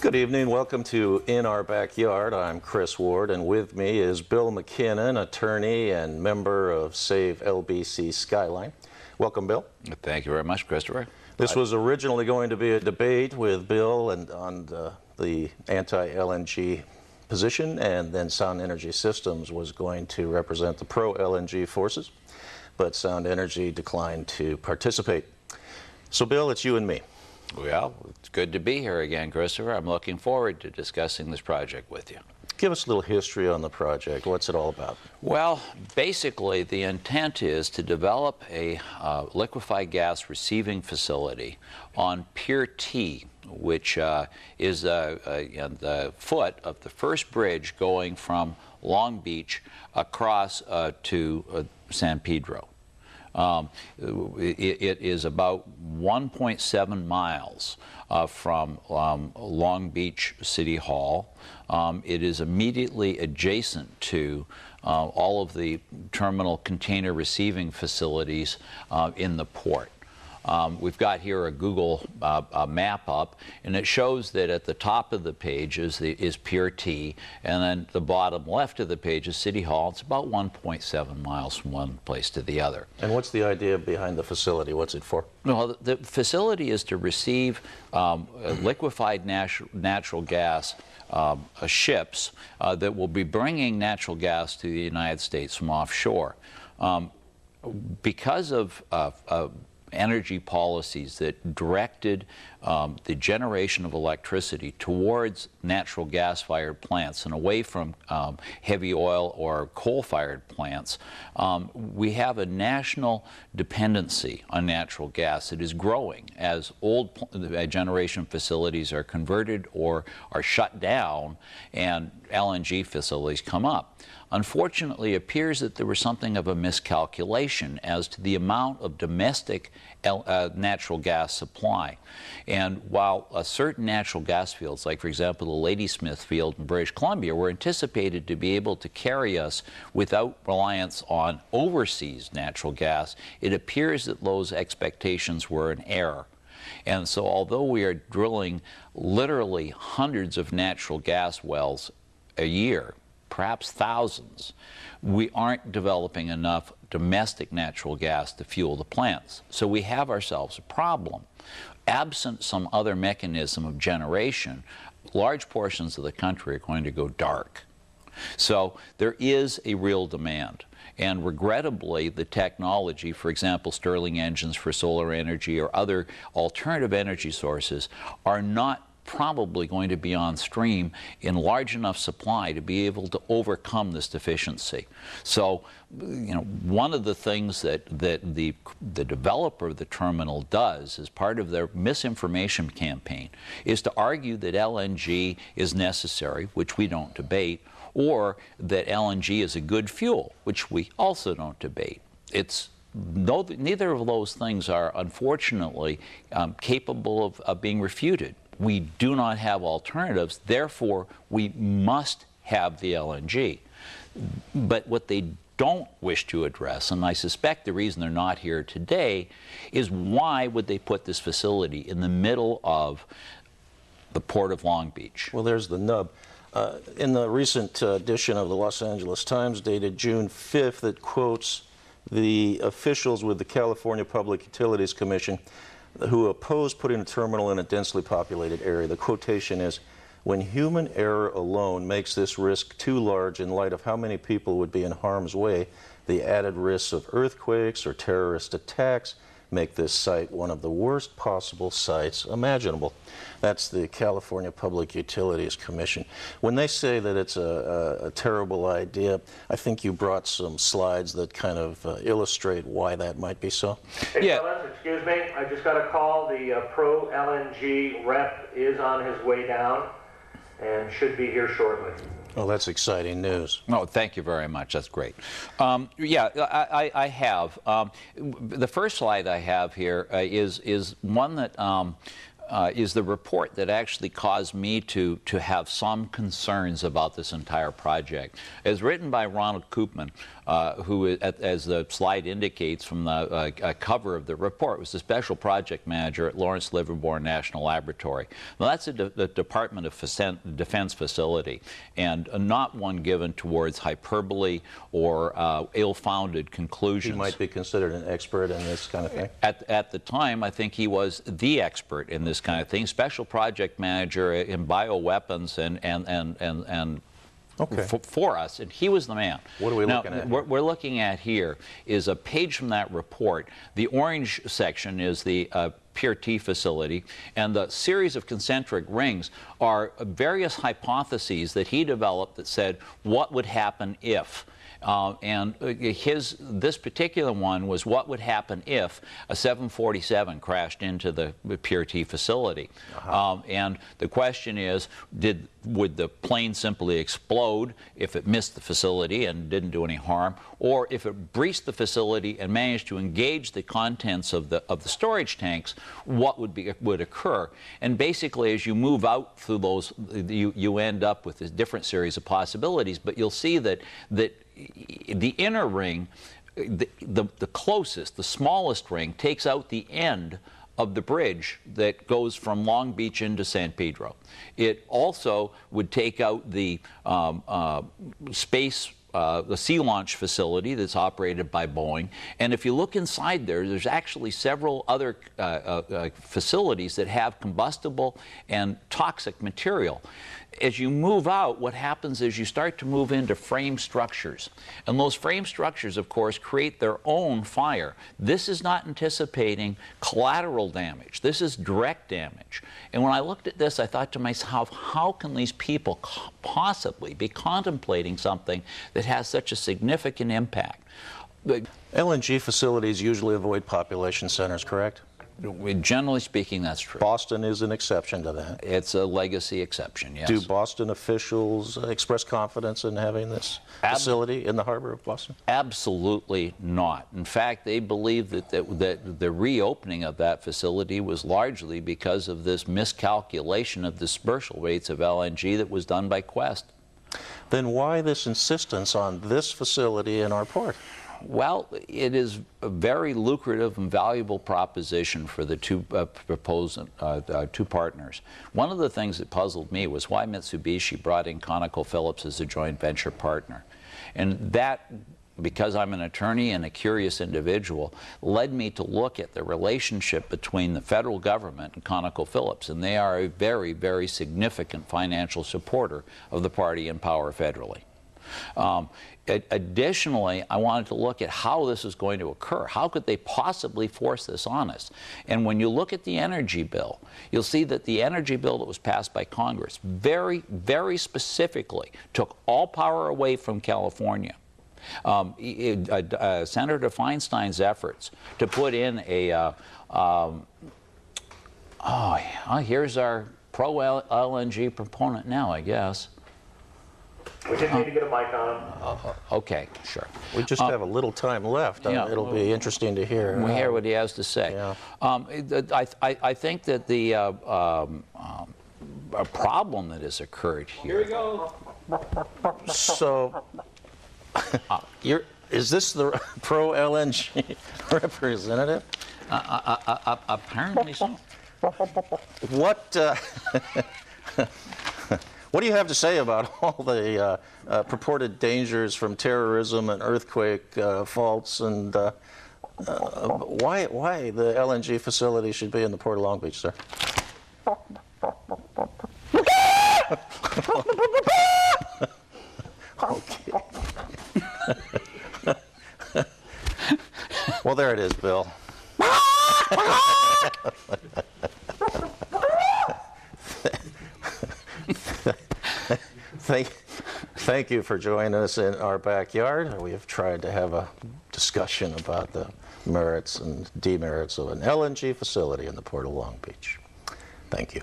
Good evening. Welcome to In Our Backyard. I'm Chris Ward, and with me is Bill McKinnon, attorney and member of Save LBC Skyline. Welcome, Bill. Thank you very much, Christopher. This was originally going to be a debate with Bill and on the anti-LNG position, and then Sound Energy Systems was going to represent the pro-LNG forces, but Sound Energy declined to participate. So, Bill, it's you and me. Well, it's good to be here again, Christopher. I'm looking forward to discussing this project with you. Give us a little history on the project. What's it all about? Well, basically, the intent is to develop a liquefied gas receiving facility on Pier T, which is the foot of the first bridge going from Long Beach across to San Pedro. It is about 1.7 miles from Long Beach City Hall. It is immediately adjacent to all of the terminal container receiving facilities in the port. We've got here a Google map up, and it shows that at the top of the page is Pier T, and then the bottom left of the page is City Hall. It's about 1.7 miles from one place to the other. And what's the idea behind the facility? What's it for? Well, the facility is to receive liquefied natural gas ships that will be bringing natural gas to the United States from offshore. Because of energy policies that directed the generation of electricity towards natural gas-fired plants and away from heavy oil or coal-fired plants, we have a national dependency on natural gas. It is growing as old generation facilities are converted or are shut down and LNG facilities come up. Unfortunately, it appears that there was something of a miscalculation as to the amount of domestic natural gas supply. And while certain natural gas fields, like for example the Ladysmith field in British Columbia, were anticipated to be able to carry us without reliance on overseas natural gas, it appears that those expectations were in error. And so although we are drilling literally hundreds of natural gas wells a year, perhaps thousands, we aren't developing enough domestic natural gas to fuel the plants. So we have ourselves a problem. Absent some other mechanism of generation, large portions of the country are going to go dark. So there is a real demand. And regrettably, the technology, for example, Stirling engines for solar energy or other alternative energy sources, are not probably going to be on stream in large enough supply to be able to overcome this deficiency. So, you know, one of the things that the developer of the terminal does as part of their misinformation campaign is to argue that LNG is necessary, which we don't debate, or that LNG is a good fuel, which we also don't debate. Neither of those things are, unfortunately, capable of being refuted. We do not have alternatives, therefore we must have the LNG. But what they don't wish to address, and I suspect the reason they're not here today, is why would they put this facility in the middle of the Port of Long Beach? Well, there's the nub. In the recent edition of the Los Angeles Times dated June 5th, it quotes the officials with the California Public Utilities Commission who oppose putting a terminal in a densely populated area. The quotation is, "When human error alone makes this risk too large in light of how many people would be in harm's way, the added risks of earthquakes or terrorist attacks make this site one of the worst possible sites imaginable." That's the California Public Utilities Commission. When they say that it's a terrible idea, I think you brought some slides that kind of illustrate why that might be so. Hey, fellas, excuse me, I just got a call. The pro-LNG rep is on his way down and should be here shortly. Oh, that's exciting news. Oh, thank you very much. That's great. Yeah, I have. The first slide I have here is one that is the report that actually caused me to have some concerns about this entire project. It's written by Ronald Koopman, who, as the slide indicates from the cover of the report, was the special project manager at Lawrence Livermore National Laboratory. Now, that's the Department of Defense facility, and not one given towards hyperbole or ill-founded conclusions. He might be considered an expert in this kind of thing. At the time, I think he was the expert in this kind of thing. Special project manager in bioweapons and Okay. for us, and he was the man. What are we looking at? What we're looking at here is a page from that report. The orange section is the PRT facility, and the series of concentric rings are various hypotheses that he developed that said what would happen if. This particular one was what would happen if a 747 crashed into the PRT facility. And the question is, would the plane simply explode if it missed the facility and didn't do any harm, or if it breached the facility and managed to engage the contents of the storage tanks, what would occur? And basically, as you move out through those, you end up with a different series of possibilities. But you'll see that the inner ring, the closest, the smallest ring, takes out the end of the bridge that goes from Long Beach into San Pedro. It also would take out the the sea launch facility that's operated by Boeing. And if you look inside there's actually several other facilities that have combustible and toxic material. As you move out, what happens is you start to move into frame structures. And those frame structures, of course, create their own fire. This is not anticipating collateral damage. This is direct damage. And when I looked at this, I thought to myself, how can these people possibly be contemplating something that has such a significant impact? LNG facilities usually avoid population centers, correct? Generally speaking, that's true. Boston is an exception to that. It's a legacy exception, yes. Do Boston officials express confidence in having this facility in the harbor of Boston? Absolutely not. In fact, they believe that the reopening of that facility was largely because of this miscalculation of dispersal rates of LNG that was done by Quest. Then why this insistence on this facility in our port? Well, it is a very lucrative and valuable proposition for the two partners. One of the things that puzzled me was why Mitsubishi brought in ConocoPhillips as a joint venture partner. And that, because I'm an attorney and a curious individual, led me to look at the relationship between the federal government and ConocoPhillips. And they are a very, very significant financial supporter of the party in power federally. Additionally, I wanted to look at how this is going to occur. How could they possibly force this on us? And when you look at the energy bill, you'll see that the energy bill that was passed by Congress very, very specifically took all power away from California. Senator Feinstein's efforts to put in a, here's our pro-LNG proponent now, I guess. We just need to get a mic on him. Okay, sure. We just have a little time left. Yeah. It'll be interesting to hear. We hear what he has to say. Yeah. I think that the a problem that has occurred here. Here we go. So, is this the pro-LNG representative? Apparently so. What do you have to say about all the purported dangers from terrorism and earthquake faults, and why the LNG facility should be in the Port of Long Beach, sir? Okay. Well, there it is, Bill. Thank you for joining us in our backyard. We have tried to have a discussion about the merits and demerits of an LNG facility in the Port of Long Beach. Thank you.